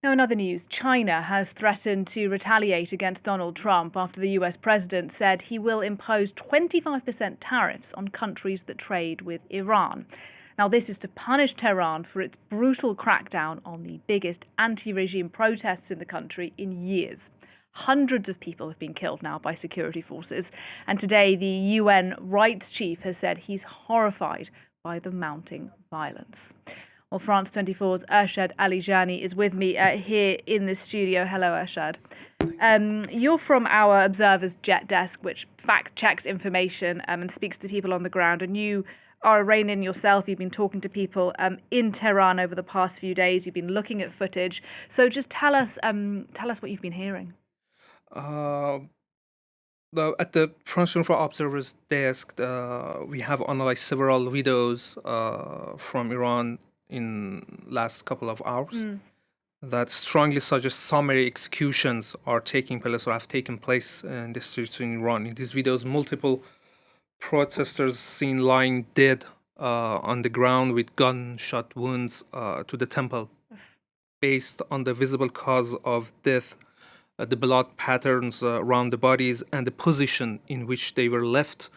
Now, in other news, China has threatened to retaliate against Donald Trump after the US president said he will impose 25% tariffs on countries that trade with Iran. Now, this is to punish Tehran for its brutal crackdown on the biggest anti-regime protests in the country in years. Hundreds of people have been killed now by security forces, and today the UN rights chief has said he's horrified by the mounting violence. Well, France 24's Ershad Alijani is with me here in the studio. Hello, Ershad. You're from our Observer's Jet Desk, which fact-checks information and speaks to people on the ground. And you are Iranian yourself. You've been talking to people in Tehran over the past few days. You've been looking at footage. So just tell us what you've been hearing. At the France 24 Observer's Desk, we have analyzed several videos from Iran in last couple of hours that strongly suggest summary executions are taking place or have taken place in the streets in Iran. In these videos, multiple protesters seen lying dead on the ground with gunshot wounds to the temple. Based on the visible cause of death, the blood patterns around the bodies, and the position in which they were left,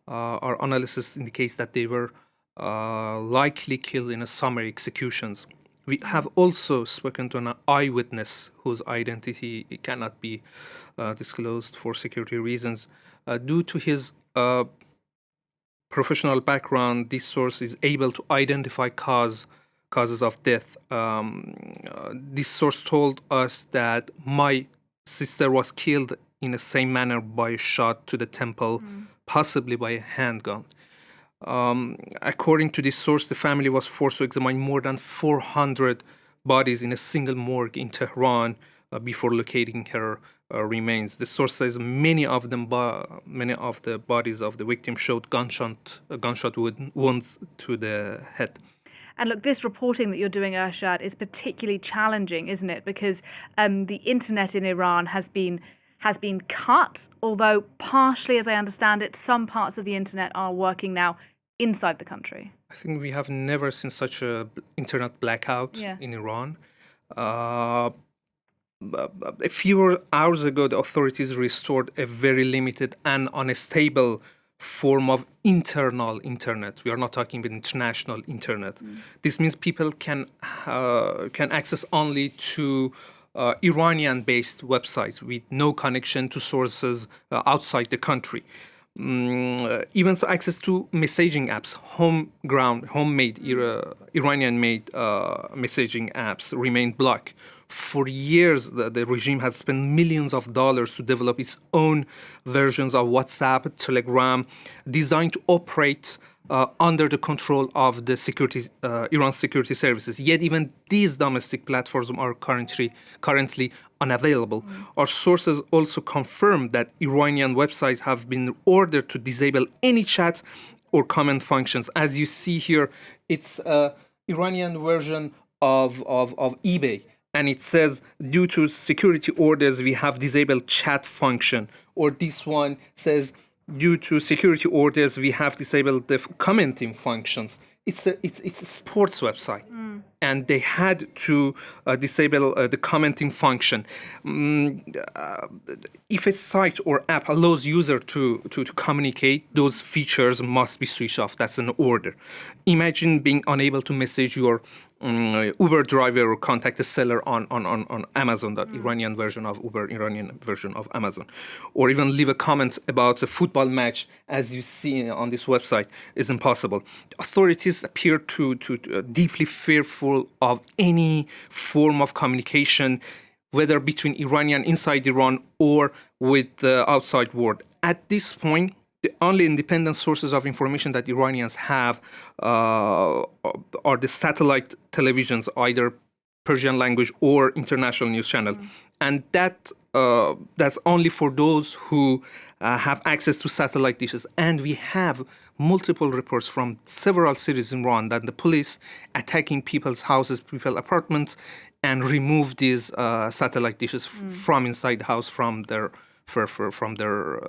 our analysis indicates that they were likely killed in a summary executions. We have also spoken to an eyewitness whose identity cannot be disclosed for security reasons. Due to his professional background, this source is able to identify causes of death. This source told us that my sister was killed in the same manner by a shot to the temple, possibly by a handgun. According to this source, the family was forced to examine more than 400 bodies in a single morgue in Tehran before locating her remains. The source says many of the bodies of the victims showed gunshot wounds to the head. And look, this reporting that you're doing, Ershad, is particularly challenging, isn't it? Because the internet in Iran has been cut, although partially, as I understand it, some parts of the internet are working now inside the country. I think we have never seen such a internet blackout in Iran. A few hours ago, the authorities restored a very limited and unstable form of internal internet. We are not talking about international internet. This means people can access only to Iranian-based websites with no connection to sources outside the country. Even so, access to messaging apps, homemade Iranian-made messaging apps remain blocked. For years, the regime has spent millions of dollars to develop its own versions of WhatsApp, Telegram, designed to operate under the control of the Iran security services. Yet even these domestic platforms are currently unavailable. Our sources also confirm that Iranian websites have been ordered to disable any chat or comment functions. As you see here, it's an Iranian version of eBay. And it says, due to security orders, we have disabled chat function. Or this one says, due to security orders, we have disabled the commenting functions. It's a sports website, and they had to disable the commenting function. If a site or app allows user to communicate, those features must be switched off. That's an order. Imagine being unable to message your Uber driver or contact a seller on Amazon, the Iranian version of Uber, Iranian version of Amazon, or even leave a comment about a football match, as you see on this website, is impossible. Authorities appear to deeply fearful of any form of communication, whether between Iranian inside Iran or with the outside world. At this point, the only independent sources of information that Iranians have are the satellite televisions, either Persian language or international news channel. And that's only for those who have access to satellite dishes. And we have multiple reports from several cities in Iran that the police attacking people's houses, people's apartments, and remove these satellite dishes from inside the house, from their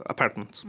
apartments.